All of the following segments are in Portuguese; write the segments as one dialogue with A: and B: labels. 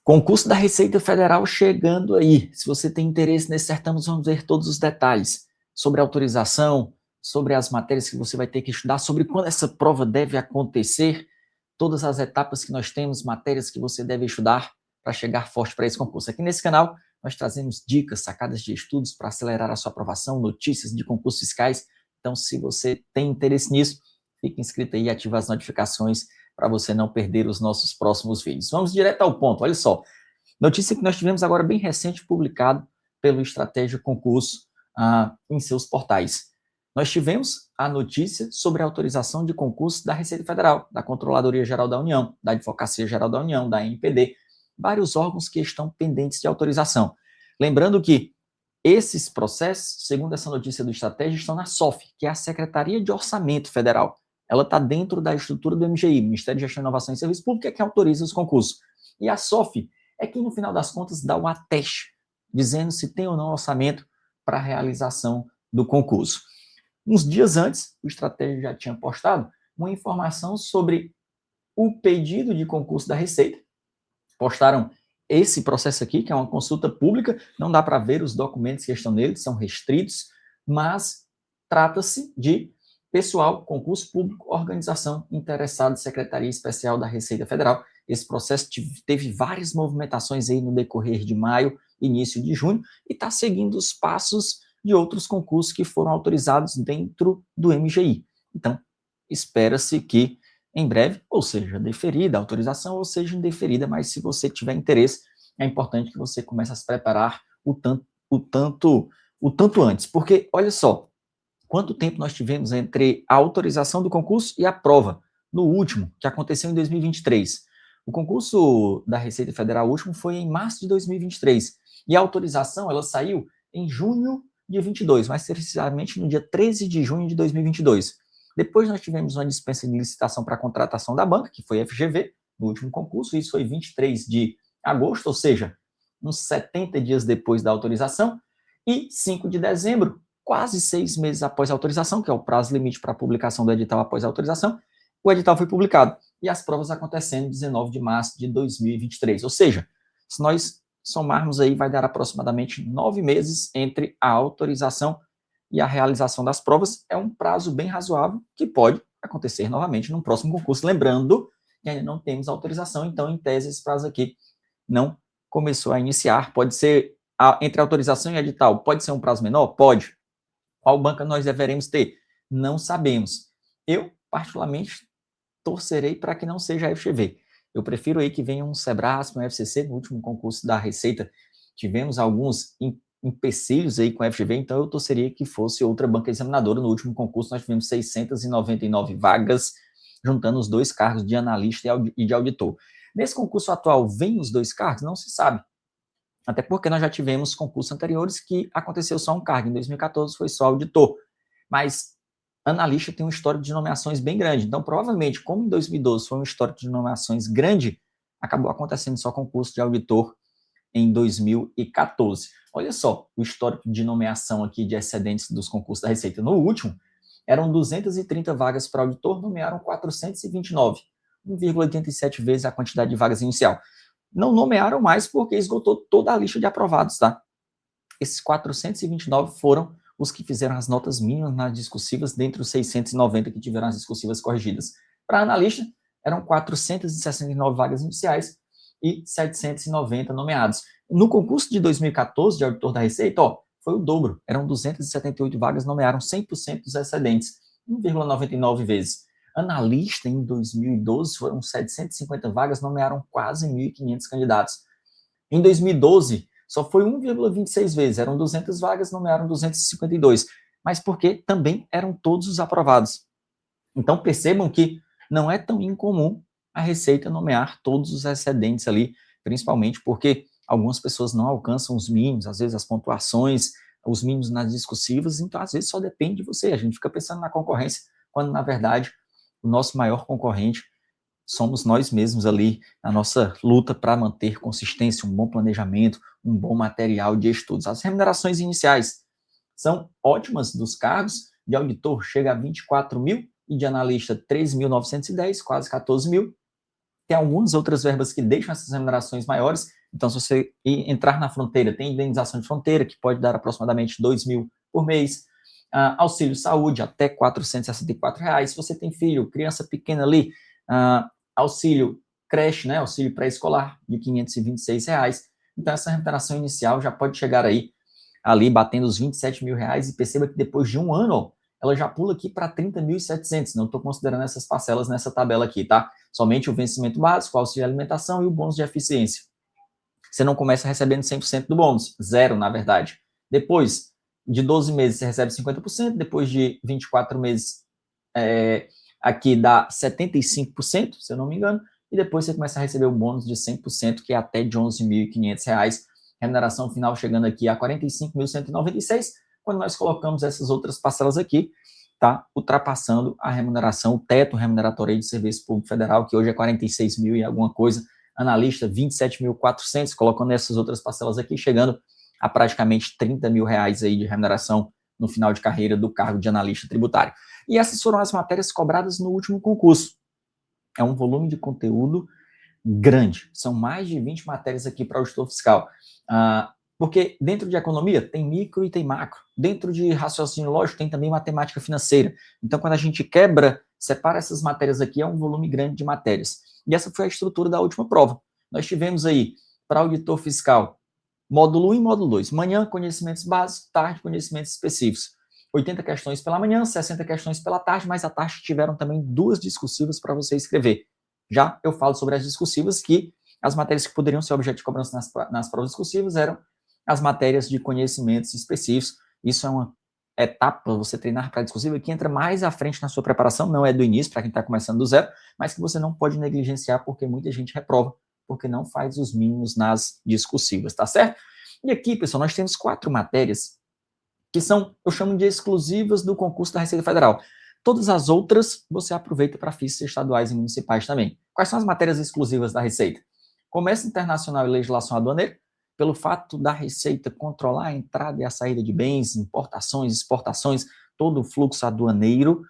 A: Concurso da Receita Federal chegando aí. Se você tem interesse nesse certame, vamos ver todos os detalhes sobre a autorização, sobre as matérias que você vai ter que estudar, sobre quando essa prova deve acontecer, todas as etapas que nós temos, matérias que você deve estudar para chegar forte para esse concurso. Aqui nesse canal, nós trazemos dicas, sacadas de estudos para acelerar a sua aprovação, notícias de concursos fiscais. Então, se você tem interesse nisso, fique inscrito aí e ative as notificações para você não perder os nossos próximos vídeos. Vamos direto ao ponto, olha só. Notícia que nós tivemos agora bem recente, publicado pelo Estratégia Concurso em seus portais. Nós tivemos a notícia sobre a autorização de concurso da Receita Federal, da Controladoria Geral da União, da Advocacia Geral da União, da ANPD, vários órgãos que estão pendentes de autorização. Lembrando que esses processos, segundo essa notícia do Estratégia, estão na SOF, que é a Secretaria de Orçamento Federal. Ela está dentro da estrutura do MGI, Ministério de Gestão, Inovação e Serviço Público, que autoriza os concursos. E a SOF é quem, no final das contas, dá o ateste, dizendo se tem ou não orçamento para a realização do concurso. Uns dias antes, o Estratégia já tinha postado uma informação sobre o pedido de concurso da Receita. Postaram esse processo aqui, que é uma consulta pública, não dá para ver os documentos que estão nele, são restritos, mas trata-se de pessoal, concurso público, organização interessada, Secretaria Especial da Receita Federal. Esse processo teve várias movimentações aí no decorrer de maio, início de junho, e está seguindo os passos de outros concursos que foram autorizados dentro do MGI. Então, espera-se que em breve, ou seja, deferida a autorização, ou seja, indeferida, mas se você tiver interesse, é importante que você comece a se preparar o tanto antes, porque, olha só, quanto tempo nós tivemos entre a autorização do concurso e a prova, no último, que aconteceu em 2023. O concurso da Receita Federal último foi em março de 2023, e a autorização, ela saiu em junho de 22, mais precisamente no dia 13 de junho de 2022. Depois nós tivemos uma dispensa de licitação para a contratação da banca, que foi a FGV, no último concurso, isso foi 23 de agosto, ou seja, uns 70 dias depois da autorização, e 5 de dezembro, quase 6 meses após a autorização, que é o prazo limite para a publicação do edital após a autorização, o edital foi publicado, e as provas acontecendo em 19 de março de 2023, ou seja, se nós somarmos aí, vai dar aproximadamente 9 meses entre a autorização e a realização das provas. É um prazo bem razoável que pode acontecer novamente no próximo concurso. Lembrando que ainda não temos autorização, então, em tese, esse prazo aqui não começou a iniciar. Pode ser, entre autorização e edital, pode ser um prazo menor? Pode. Qual banca nós deveremos ter? Não sabemos. Eu, particularmente, torcerei para que não seja a FGV. Eu prefiro aí que venha um Sebrasp, um FCC. No último concurso da Receita, tivemos alguns empecilhos aí com a FGV, então eu torceria que fosse outra banca examinadora. No último concurso nós tivemos 699 vagas, juntando os dois cargos de analista e de auditor. Nesse concurso atual, vem os dois cargos? Não se sabe. Até porque nós já tivemos concursos anteriores que aconteceu só um cargo. Em 2014 foi só auditor. Mas analista tem um histórico de nomeações bem grande. Então, provavelmente, como em 2012 foi um histórico de nomeações grande, acabou acontecendo só concurso de auditor em 2014. Olha só o histórico de nomeação aqui de excedentes dos concursos da Receita. No último, eram 230 vagas para auditor, nomearam 429, 1,87 vezes a quantidade de vagas inicial. Não nomearam mais porque esgotou toda a lista de aprovados, tá? Esses 429 foram os que fizeram as notas mínimas nas discursivas, dentre os 690 que tiveram as discursivas corrigidas. Para analista, eram 469 vagas iniciais e 790 nomeados. No concurso de 2014, de auditor da Receita, foi o dobro. Eram 278 vagas, nomearam 100% dos excedentes, 1,99 vezes. Analista, em 2012, foram 750 vagas, nomearam quase 1.500 candidatos. Em 2012, só foi 1,26 vezes, eram 200 vagas, nomearam 252, mas porque também eram todos os aprovados. Então, percebam que não é tão incomum a Receita nomear todos os excedentes ali, principalmente porque algumas pessoas não alcançam os mínimos, às vezes as pontuações, os mínimos nas discursivas, então às vezes só depende de você. A gente fica pensando na concorrência, quando na verdade o nosso maior concorrente somos nós mesmos ali, na nossa luta para manter consistência, um bom planejamento, um bom material de estudos. As remunerações iniciais são ótimas dos cargos, de auditor chega a 24 mil, e de analista 13.910, quase 14 mil. Tem algumas outras verbas que deixam essas remunerações maiores. Então, se você entrar na fronteira, tem indenização de fronteira, que pode dar aproximadamente R$ 2.000 por mês. Auxílio saúde, até R$ 464. Se você tem filho, criança pequena ali, auxílio creche, né, auxílio pré-escolar, de R$ 526. Então, essa remuneração inicial já pode chegar aí, ali, batendo os R$ 27.000, e perceba que depois de um ano, ó, ela já pula aqui para 30.700. Não estou considerando essas parcelas nessa tabela aqui, tá? Somente o vencimento básico, o auxílio alimentação e o bônus de eficiência. Você não começa recebendo 100% do bônus, zero, na verdade. Depois de 12 meses, você recebe 50%, depois de 24 meses, aqui dá 75%, se eu não me engano, e depois você começa a receber o bônus de 100%, que é até de R$ 11.500, remuneração final chegando aqui a R$ 45.196, quando nós colocamos essas outras parcelas aqui, tá ultrapassando a remuneração, o teto remuneratório de serviço público federal, que hoje é 46 mil e alguma coisa, analista 27.400, colocando essas outras parcelas aqui, chegando a praticamente R$ 30.000 aí de remuneração no final de carreira do cargo de analista tributário. E essas foram as matérias cobradas no último concurso. É um volume de conteúdo grande, são mais de 20 matérias aqui para o auditor fiscal. Porque dentro de economia tem micro e tem macro. Dentro de raciocínio lógico tem também matemática financeira. Então, quando a gente quebra, separa essas matérias aqui, é um volume grande de matérias. E essa foi a estrutura da última prova. Nós tivemos aí, para auditor fiscal, módulo 1 e módulo 2. Manhã, conhecimentos básicos, tarde, conhecimentos específicos. 80 questões pela manhã, 60 questões pela tarde, mas à tarde tiveram também 2 discursivas para você escrever. Já eu falo sobre as discursivas, que as matérias que poderiam ser objeto de cobrança nas provas discursivas eram as matérias de conhecimentos específicos. Isso é uma etapa, você treinar para a discursiva, que entra mais à frente na sua preparação, não é do início, para quem está começando do zero, mas que você não pode negligenciar, porque muita gente reprova, porque não faz os mínimos nas discursivas, tá certo? E aqui, pessoal, nós temos 4 matérias que são, eu chamo de exclusivas do concurso da Receita Federal. Todas as outras você aproveita para FICs estaduais e municipais também. Quais são as matérias exclusivas da Receita? Comércio internacional e legislação aduaneira, pelo fato da Receita controlar a entrada e a saída de bens, importações, exportações, todo o fluxo aduaneiro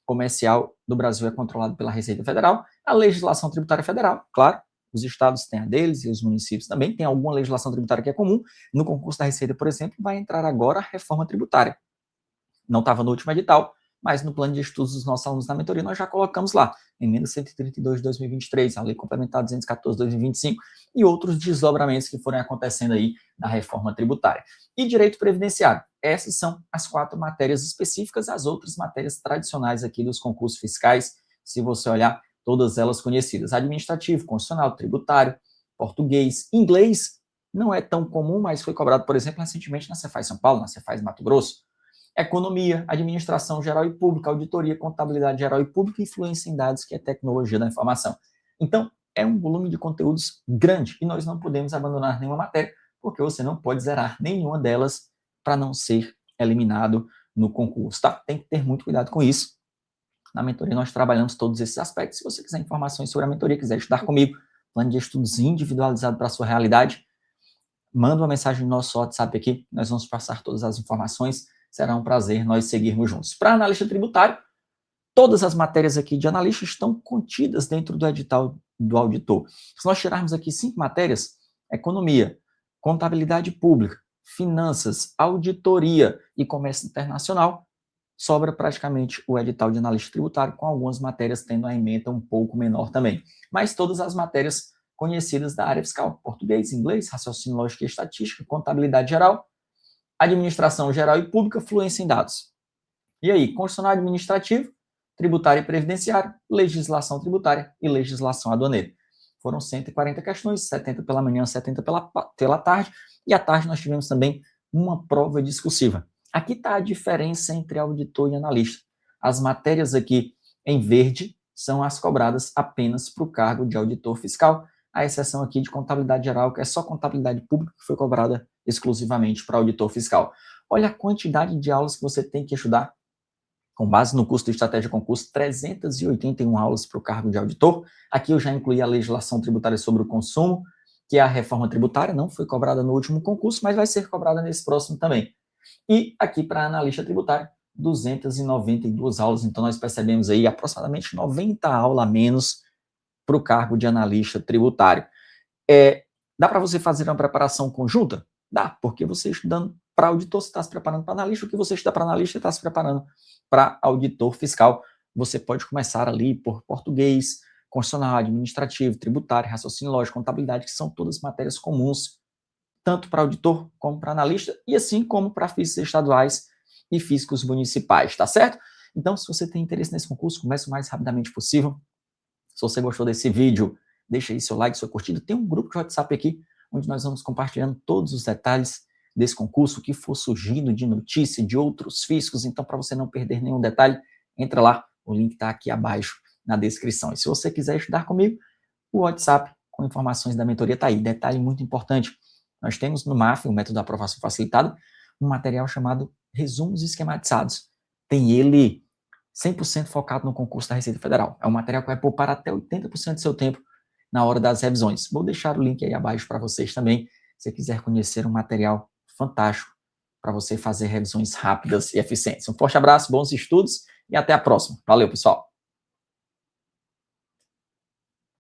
A: comercial do Brasil é controlado pela Receita Federal. A legislação tributária federal, claro, os estados têm a deles e os municípios também, tem alguma legislação tributária que é comum. No concurso da Receita, por exemplo, vai entrar agora a reforma tributária. Não estava no último edital, mas no plano de estudos dos nossos alunos na mentoria nós já colocamos lá, emenda 132 de 2023, a lei complementar 214 de 2025 e outros desdobramentos que forem acontecendo aí na reforma tributária. E direito previdenciário, essas são as 4 matérias específicas, as outras matérias tradicionais aqui dos concursos fiscais, se você olhar, todas elas conhecidas, administrativo, constitucional, tributário, português, inglês, não é tão comum, mas foi cobrado, por exemplo, recentemente na Cefaz São Paulo, na Cefaz Mato Grosso. Economia, administração geral e pública, auditoria, contabilidade geral e pública, influência em dados, que é tecnologia da informação. Então, é um volume de conteúdos grande e nós não podemos abandonar nenhuma matéria, porque você não pode zerar nenhuma delas para não ser eliminado no concurso, tá? Tem que ter muito cuidado com isso. Na mentoria nós trabalhamos todos esses aspectos. Se você quiser informações sobre a mentoria, quiser estudar comigo, plano de estudos individualizado para a sua realidade, manda uma mensagem no nosso WhatsApp aqui, nós vamos passar todas as informações. Será um prazer nós seguirmos juntos. Para analista tributário, todas as matérias aqui de analista estão contidas dentro do edital do auditor. Se nós tirarmos aqui 5 matérias, economia, contabilidade pública, finanças, auditoria e comércio internacional, sobra praticamente o edital de analista tributário, com algumas matérias tendo a ementa um pouco menor também. Mas todas as matérias conhecidas da área fiscal, português, inglês, raciocínio lógico e estatística, contabilidade geral, administração geral e pública, fluência em dados. E aí, constitucional administrativo, tributário e previdenciário, legislação tributária e legislação aduaneira. Foram 140 questões, 70 pela manhã, 70 pela tarde, e à tarde nós tivemos também uma prova discursiva. Aqui está a diferença entre auditor e analista. As matérias aqui em verde são as cobradas apenas para o cargo de auditor fiscal, a exceção aqui de contabilidade geral, que é só contabilidade pública, que foi cobrada exclusivamente para auditor fiscal. Olha a quantidade de aulas que você tem que estudar. Com base no curso de estratégia concurso, 381 aulas para o cargo de auditor. Aqui eu já incluí a legislação tributária sobre o consumo, que é a reforma tributária, não foi cobrada no último concurso, mas vai ser cobrada nesse próximo também. E aqui para analista tributário, 292 aulas. Então nós percebemos aí aproximadamente 90 aulas a menos para o cargo de analista tributário. Dá para você fazer uma preparação conjunta? Dá, porque você estudando para auditor, você está se preparando para analista, o que você estuda para analista, você está se preparando para auditor fiscal. Você pode começar ali por português, constitucional, administrativo, tributário, raciocínio lógico, contabilidade, que são todas matérias comuns, tanto para auditor como para analista, e assim como para físicos estaduais e físicos municipais, tá certo? Então, se você tem interesse nesse concurso, comece o mais rapidamente possível. Se você gostou desse vídeo, deixa aí seu like, sua curtida. Tem um grupo de WhatsApp aqui, onde nós vamos compartilhando todos os detalhes desse concurso, o que for surgindo de notícia, de outros físicos. Então, para você não perder nenhum detalhe, entra lá, o link está aqui abaixo na descrição. E se você quiser estudar comigo, o WhatsApp com informações da mentoria está aí. Detalhe muito importante, nós temos no MAF, o Método da Aprovação Facilitada, um material chamado Resumos Esquematizados. Tem ele 100% focado no concurso da Receita Federal. É um material que vai poupar até 80% do seu tempo na hora das revisões. Vou deixar o link aí abaixo para vocês também, se você quiser conhecer um material fantástico para você fazer revisões rápidas e eficientes. Um forte abraço, bons estudos e até a próxima. Valeu, pessoal!